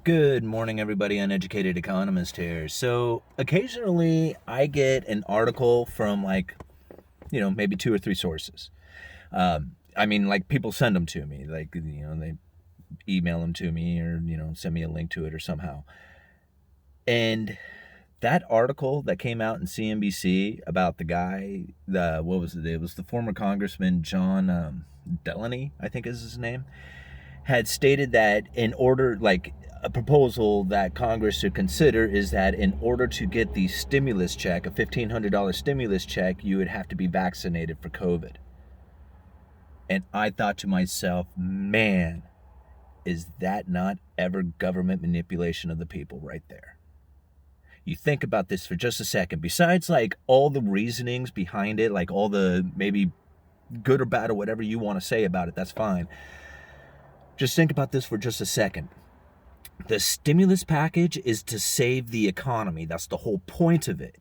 Good morning, everybody. Uneducated Economist here. So, occasionally I get an article from maybe two or three sources. Like people send them to me, they email them to me or, send me a link to it or somehow. And that article that came out in CNBC about the guy, what was it? It was the former Congressman John Delaney, I think is his name, had stated that a proposal that Congress should consider is that in order to get the stimulus check, a $1,500 stimulus check, you would have to be vaccinated for COVID. And I thought to myself, man, is that not ever government manipulation of the people right there? You think about this for just a second. Besides all the reasonings behind it, like all the maybe good or bad or whatever you want to say about it, that's fine. Just think about this for just a second. The stimulus package is to save the economy. That's the whole point of it.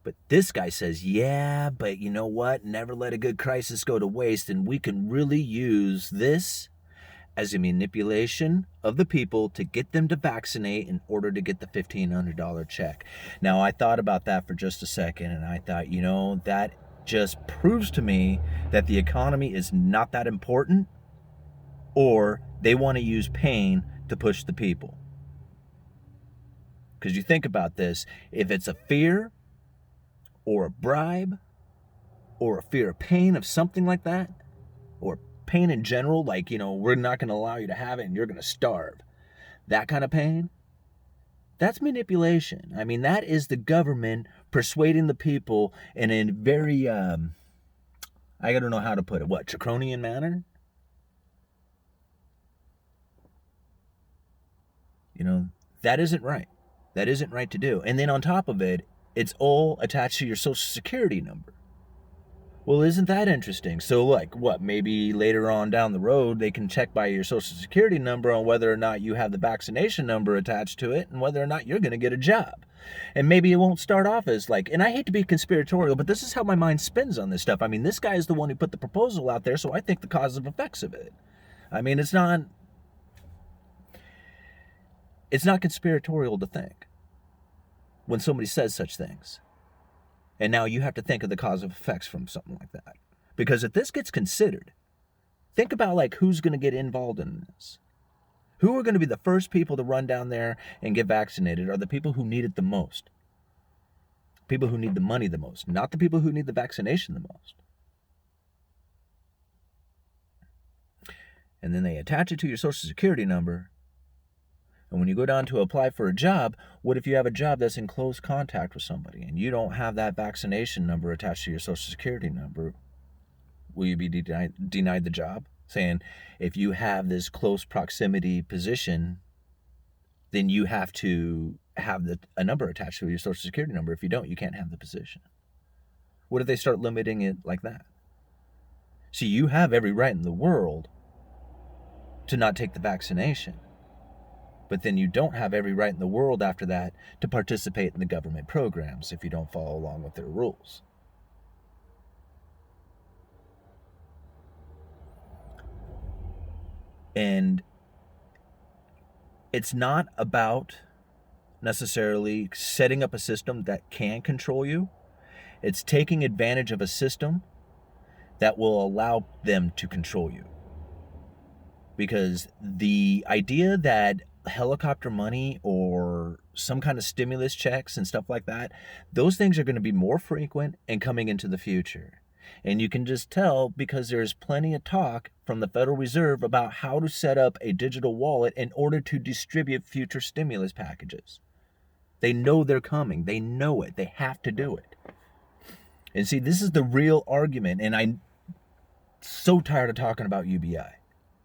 But this guy says, yeah, but you know what? Never let a good crisis go to waste. And we can really use this as a manipulation of the people to get them to vaccinate in order to get the $1,500 check. Now, I thought about that for just a second, and I thought, that just proves to me that the economy is not that important, or they want to use pain to push the people. Because you think about this, if it's a fear or a bribe or a fear of pain of something like that, or pain in general, we're not going to allow you to have it and you're going to starve, that kind of pain, that's manipulation. I mean, that is the government persuading the people in a very, I don't know how to put it, draconian manner? That isn't right. That isn't right to do. And then on top of it, it's all attached to your Social Security number. Well, isn't that interesting? So, maybe later on down the road, they can check by your Social Security number on whether or not you have the vaccination number attached to it and whether or not you're going to get a job. And maybe it won't start off as and I hate to be conspiratorial, but this is how my mind spins on this stuff. I mean, this guy is the one who put the proposal out there, so I think the cause and effects of it. I mean, it's not conspiratorial to think when somebody says such things. And now you have to think of the cause and effects from something like that. Because if this gets considered, think about who's going to get involved in this. Who are going to be the first people to run down there and get vaccinated are the people who need it the most. People who need the money the most, not the people who need the vaccination the most. And then they attach it to your Social Security number. And when you go down to apply for a job, what if you have a job that's in close contact with somebody and you don't have that vaccination number attached to your Social Security number? Will you be denied the job? Saying if you have this close proximity position, then you have to have a number attached to your Social Security number. If you don't, you can't have the position. What if they start limiting it like that? See, you have every right in the world to not take the vaccination. But then you don't have every right in the world after that to participate in the government programs if you don't follow along with their rules. And it's not about necessarily setting up a system that can control you. It's taking advantage of a system that will allow them to control you. Because the idea that helicopter money or some kind of stimulus checks and stuff like that, those things are going to be more frequent and coming into the future. And you can just tell because there's plenty of talk from the Federal Reserve about how to set up a digital wallet in order to distribute future stimulus packages. They know they're coming. They know it. They have to do it. And see, this is the real argument. And I'm so tired of talking about UBI.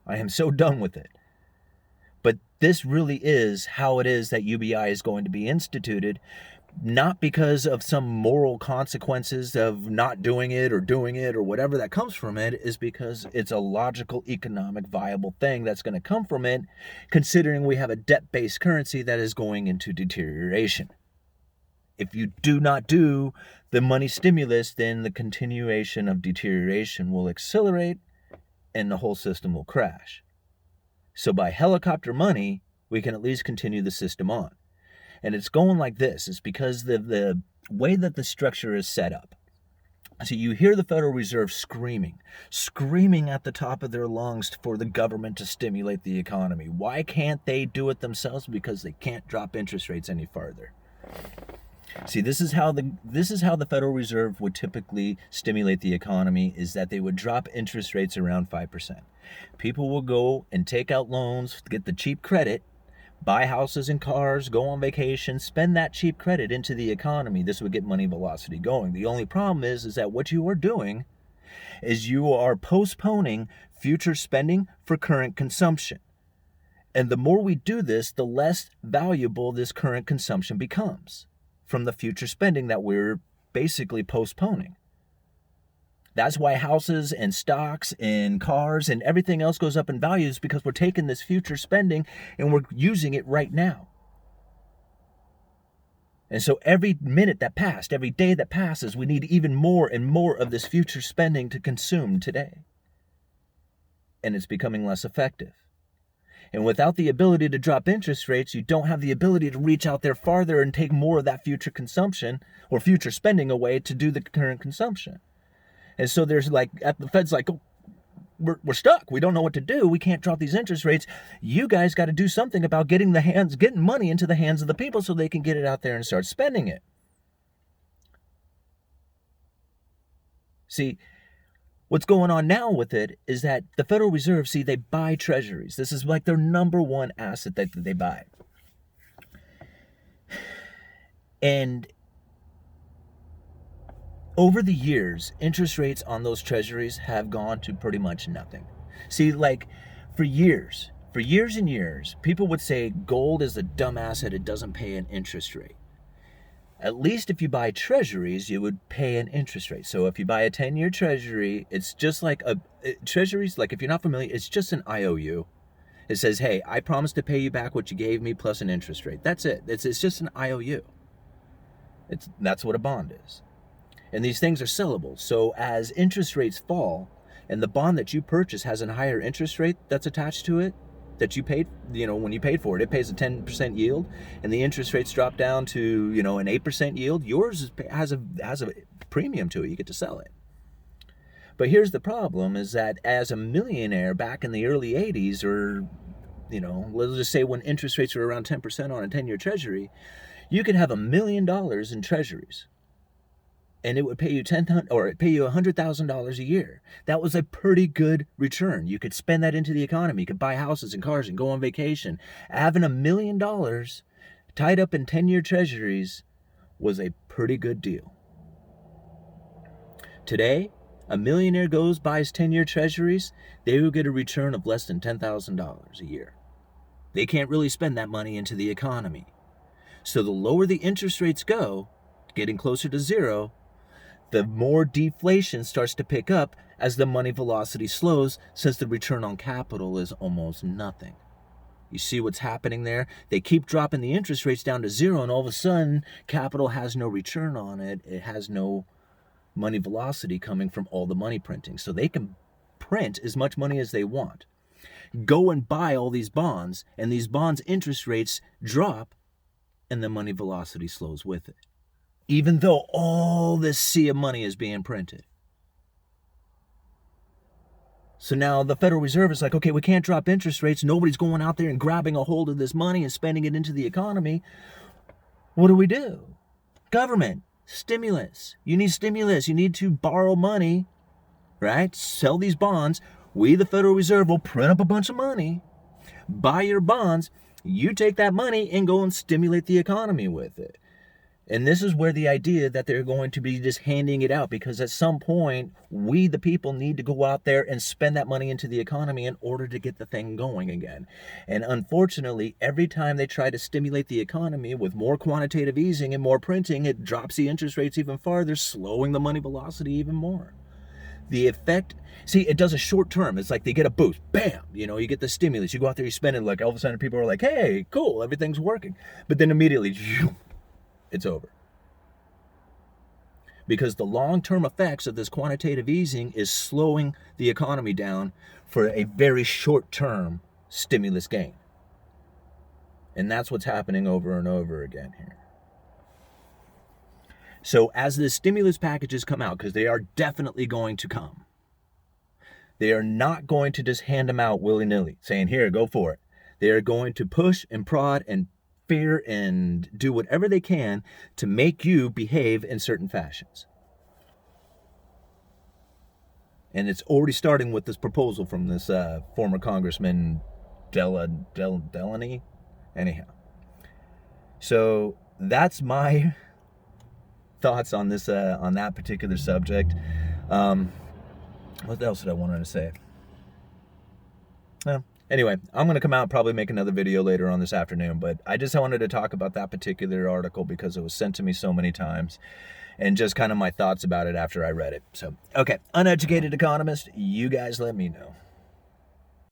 I am so done with it. But this really is how it is that UBI is going to be instituted, not because of some moral consequences of not doing it or whatever that comes from it, is because it's a logical, economic, viable thing that's going to come from it, considering we have a debt-based currency that is going into deterioration. If you do not do the money stimulus, then the continuation of deterioration will accelerate and the whole system will crash. So by helicopter money, we can at least continue the system on. And it's going like this. It's because the way that the structure is set up. So you hear the Federal Reserve screaming at the top of their lungs for the government to stimulate the economy. Why can't they do it themselves? Because they can't drop interest rates any farther. See, this is how the Federal Reserve would typically stimulate the economy, is that they would drop interest rates around 5%. People will go and take out loans, get the cheap credit, buy houses and cars, go on vacation, spend that cheap credit into the economy. This would get money velocity going. The only problem is that what you are doing is you are postponing future spending for current consumption. And the more we do this, the less valuable this current consumption becomes from the future spending that we're basically postponing. That's why houses and stocks and cars and everything else goes up in values, because we're taking this future spending and we're using it right now. And so every minute that passed, every day that passes, we need even more and more of this future spending to consume today. And it's becoming less effective. And without the ability to drop interest rates, you don't have the ability to reach out there farther and take more of that future consumption or future spending away to do the current consumption. And so there's the Fed's like, oh, we're stuck. We don't know what to do. We can't drop these interest rates. You guys got to do something about getting money into the hands of the people so they can get it out there and start spending it. See, what's going on now with it is that the Federal Reserve, they buy treasuries. This is like their number one asset that they buy. And over the years, interest rates on those treasuries have gone to pretty much nothing. See, for years and years, people would say gold is a dumb asset, it doesn't pay an interest rate. At least if you buy treasuries, you would pay an interest rate. So if you buy a 10-year treasury, it's just treasuries, if you're not familiar, it's just an IOU. It says, hey, I promise to pay you back what you gave me plus an interest rate. That's it. It's just an IOU. That's what a bond is. And these things are sellable. So as interest rates fall and the bond that you purchase has a higher interest rate that's attached to it, that you paid, when you paid for it, it pays a 10% yield, and the interest rates drop down to, an 8% yield, yours has a premium to it. You get to sell it. But here's the problem, is that as a millionaire back in the early 80s, or, let's just say when interest rates were around 10% on a 10-year treasury, you could have $1 million in treasuries. And it would pay you $100,000 a year. That was a pretty good return. You could spend that into the economy. You could buy houses and cars and go on vacation. Having $1 million tied up in 10-year treasuries was a pretty good deal. Today, a millionaire buys 10-year treasuries, they will get a return of less than $10,000 a year. They can't really spend that money into the economy. So the lower the interest rates go, getting closer to zero, the more deflation starts to pick up as the money velocity slows, since the return on capital is almost nothing. You see what's happening there? They keep dropping the interest rates down to zero, and all of a sudden, capital has no return on it. It has no money velocity coming from all the money printing. So they can print as much money as they want. Go and buy all these bonds, and these bonds' interest rates drop, and the money velocity slows with it, even though all this sea of money is being printed. So now the Federal Reserve is like, okay, we can't drop interest rates. Nobody's going out there and grabbing a hold of this money and spending it into the economy. What do? Government, stimulus. You need stimulus. You need to borrow money, right? Sell these bonds. We, the Federal Reserve, will print up a bunch of money, buy your bonds. You take that money and go and stimulate the economy with it. And this is where the idea that they're going to be just handing it out, because at some point, we, the people, need to go out there and spend that money into the economy in order to get the thing going again. And unfortunately, every time they try to stimulate the economy with more quantitative easing and more printing, it drops the interest rates even farther, slowing the money velocity even more. The effect, it does a short term. It's like they get a boost. Bam! You get the stimulus. You go out there, you spend it, all of a sudden people are like, hey, cool, everything's working. But then immediately, it's over. Because the long-term effects of this quantitative easing is slowing the economy down for a very short-term stimulus gain. And that's what's happening over and over again here. So as the stimulus packages come out, because they are definitely going to come, they are not going to just hand them out willy-nilly, saying, here, go for it. They are going to push and prod and fear and do whatever they can to make you behave in certain fashions. And it's already starting with this proposal from this former Congressman Delaney. Anyhow. So that's my thoughts on this, on that particular subject. What else did I want to say? Well, anyway, I'm going to come out and probably make another video later on this afternoon, but I just wanted to talk about that particular article because it was sent to me so many times and just kind of my thoughts about it after I read it. So, okay, Uneducated Economist, you guys let me know.